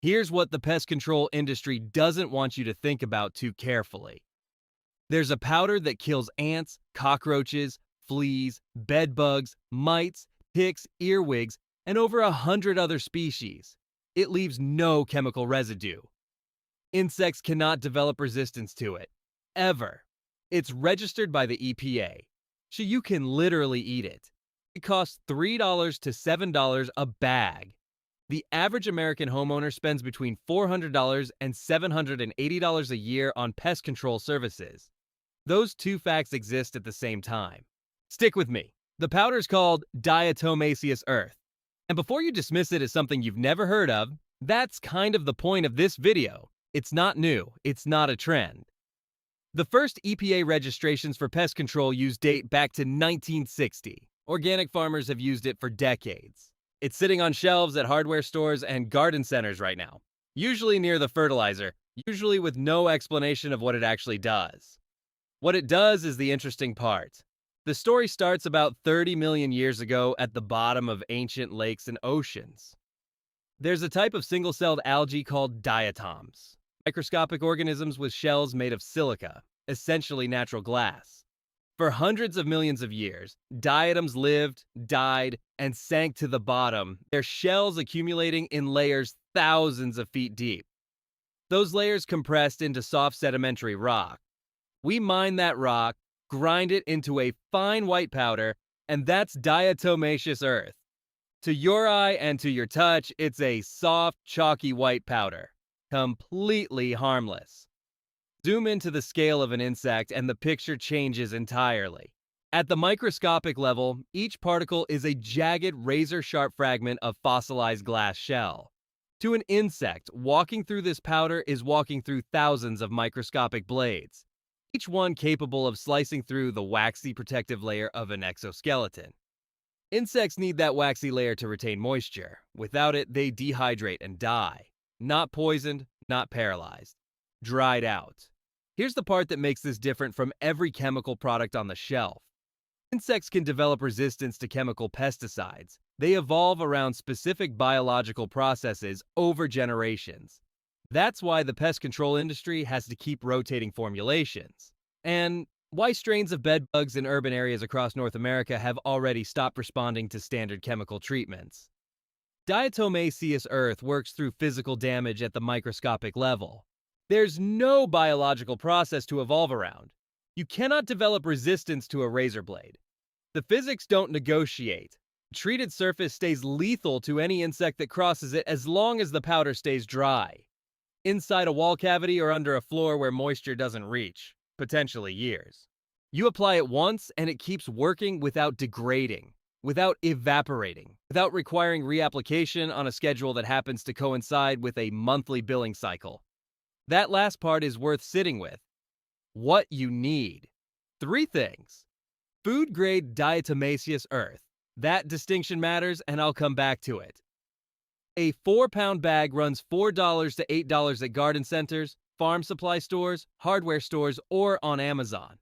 Here's what the pest control industry doesn't want you to think about too carefully. There's a powder that kills ants, cockroaches, fleas, bed bugs, mites, ticks, earwigs, and over 100 other species. It leaves no chemical residue. Insects cannot develop resistance to it, ever. It's registered by the EPA, so you can literally eat it. It costs $3 to $7 a bag. The average American homeowner spends between $400 and $780 a year on pest control services. Those two facts exist at the same time. Stick with me. The powder is called diatomaceous earth. And before you dismiss it as something you've never heard of, that's kind of the point of this video. It's not new. It's not a trend. The first EPA registrations for pest control use date back to 1960. Organic farmers have used it for decades. It's sitting on shelves at hardware stores and garden centers right now, usually near the fertilizer, usually with no explanation of what it actually does. What it does is the interesting part. The story starts about 30 million years ago at the bottom of ancient lakes and oceans. There's a type of single-celled algae called diatoms, microscopic organisms with shells made of silica, essentially natural glass. For hundreds of millions of years, diatoms lived, died, and sank to the bottom, their shells accumulating in layers thousands of feet deep. Those layers compressed into soft sedimentary rock. We mine that rock, grind it into a fine white powder, and that's diatomaceous earth. To your eye and to your touch, it's a soft, chalky white powder. Completely harmless. Zoom into the scale of an insect and the picture changes entirely. At the microscopic level, each particle is a jagged, razor-sharp fragment of fossilized glass shell. To an insect, walking through this powder is walking through thousands of microscopic blades, each one capable of slicing through the waxy protective layer of an exoskeleton. Insects need that waxy layer to retain moisture. Without it, they dehydrate and die. Not poisoned, not paralyzed. Dried out. Here's the part that makes this different from every chemical product on the shelf. Insects can develop resistance to chemical pesticides. They evolve around specific biological processes over generations. That's why the pest control industry has to keep rotating formulations. And why strains of bed bugs in urban areas across North America have already stopped responding to standard chemical treatments. Diatomaceous earth works through physical damage at the microscopic level. There's no biological process to evolve around. You cannot develop resistance to a razor blade. The physics don't negotiate. The treated surface stays lethal to any insect that crosses it as long as the powder stays dry. Inside a wall cavity or under a floor where moisture doesn't reach, potentially years. You apply it once and it keeps working without degrading, without evaporating, without requiring reapplication on a schedule that happens to coincide with a monthly billing cycle. That last part is worth sitting with. What you need. 3 things. Food-grade diatomaceous earth. That distinction matters, and I'll come back to it. A 4-pound bag runs $4 to $8 at garden centers, farm supply stores, hardware stores, or on Amazon.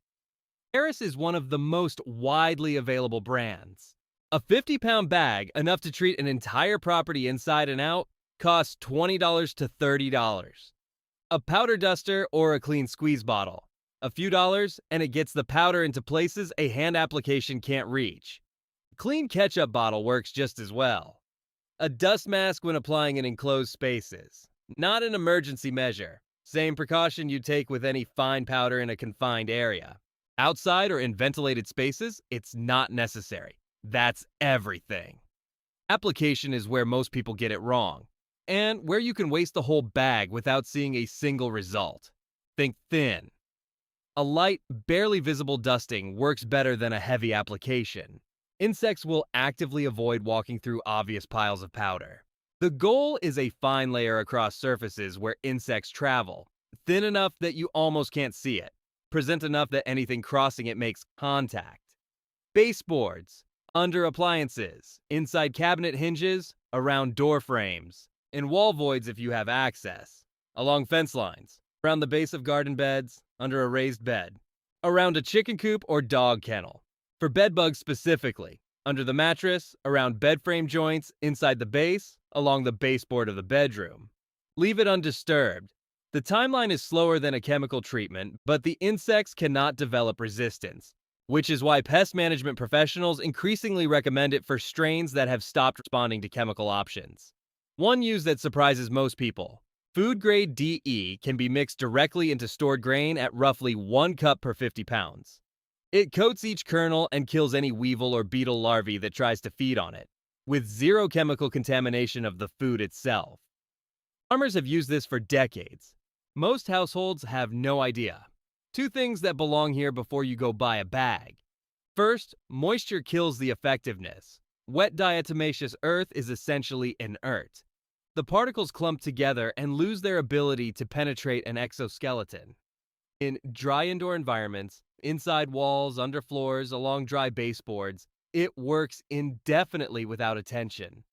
Harris is one of the most widely available brands. A 50-pound bag, enough to treat an entire property inside and out, costs $20 to $30. A powder duster or a clean squeeze bottle. A few dollars, and it gets the powder into places a hand application can't reach. A clean ketchup bottle works just as well. A dust mask when applying in enclosed spaces. Not an emergency measure. Same precaution you take with any fine powder in a confined area. Outside or in ventilated spaces, it's not necessary. That's everything. Application is where most people get it wrong, and where you can waste the whole bag without seeing a single result. Think thin. A light, barely visible dusting works better than a heavy application. Insects will actively avoid walking through obvious piles of powder. The goal is a fine layer across surfaces where insects travel, thin enough that you almost can't see it, present enough that anything crossing it makes contact. Baseboards, under appliances, inside cabinet hinges, around door frames, in wall voids if you have access, along fence lines, around the base of garden beds, under a raised bed, around a chicken coop or dog kennel. For bed bugs specifically, under the mattress, around bed frame joints, inside the base, along the baseboard of the bedroom. Leave it undisturbed. The timeline is slower than a chemical treatment, but the insects cannot develop resistance, which is why pest management professionals increasingly recommend it for strains that have stopped responding to chemical options. One use that surprises most people. Food grade DE can be mixed directly into stored grain at roughly 1 cup per 50 pounds. It coats each kernel and kills any weevil or beetle larvae that tries to feed on it, with zero chemical contamination of the food itself. Farmers have used this for decades. Most households have no idea. Two things that belong here before you go buy a bag. First, moisture kills the effectiveness. Wet diatomaceous earth is essentially inert. The particles clump together and lose their ability to penetrate an exoskeleton. In dry indoor environments, inside walls, under floors, along dry baseboards, it works indefinitely without attention.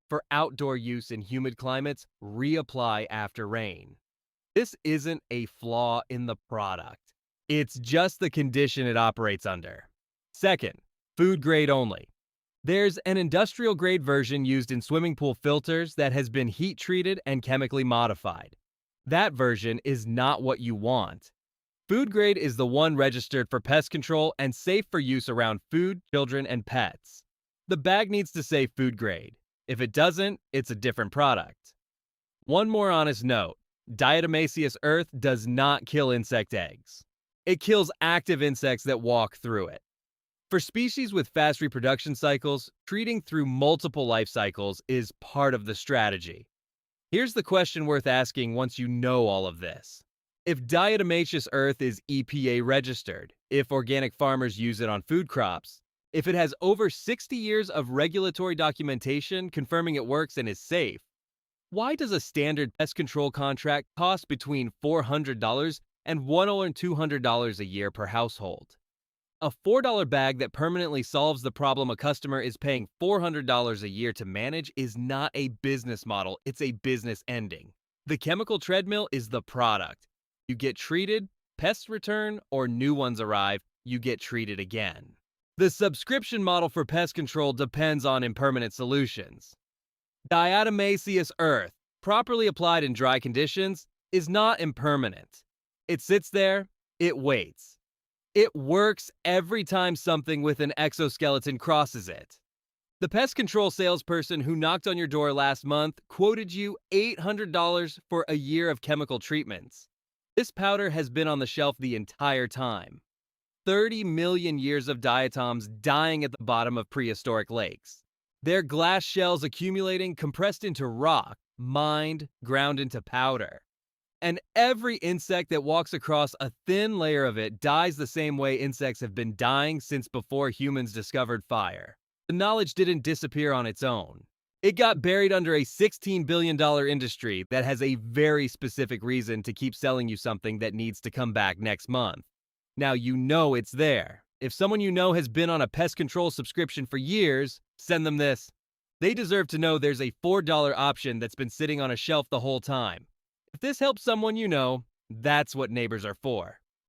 For outdoor use in humid climates, reapply after rain. This isn't a flaw in the product. It's just the condition it operates under. Second, food grade only. There's an industrial grade version used in swimming pool filters that has been heat treated and chemically modified. That version is not what you want. Food grade is the one registered for pest control and safe for use around food, children, and pets. The bag needs to say food grade. If it doesn't, it's a different product. One more honest note. Diatomaceous earth does not kill insect eggs. It kills active insects that walk through it. For species with fast reproduction cycles, treating through multiple life cycles is part of the strategy. Here's the question worth asking once you know all of this. If diatomaceous earth is EPA registered, if organic farmers use it on food crops, if it has over 60 years of regulatory documentation confirming it works and is safe, why does a standard pest control contract cost between $400 and $1,200 a year per household? A $4 bag that permanently solves the problem a customer is paying $400 a year to manage is not a business model, it's a business ending. The chemical treadmill is the product. You get treated, pests return, or new ones arrive, you get treated again. The subscription model for pest control depends on impermanent solutions. Diatomaceous earth, properly applied in dry conditions, is not impermanent. It sits there, it waits. It works every time something with an exoskeleton crosses it. The pest control salesperson who knocked on your door last month quoted you $800 for a year of chemical treatments. This powder has been on the shelf the entire time. 30 million years of diatoms dying at the bottom of prehistoric lakes. Their glass shells accumulating, compressed into rock, mined, ground into powder. And every insect that walks across a thin layer of it dies the same way insects have been dying since before humans discovered fire. The knowledge didn't disappear on its own. It got buried under a $16 billion industry that has a very specific reason to keep selling you something that needs to come back next month. Now you know it's there. If someone you know has been on a pest control subscription for years, send them this. They deserve to know there's a $4 option that's been sitting on a shelf the whole time. If this helps someone you know, that's what neighbors are for.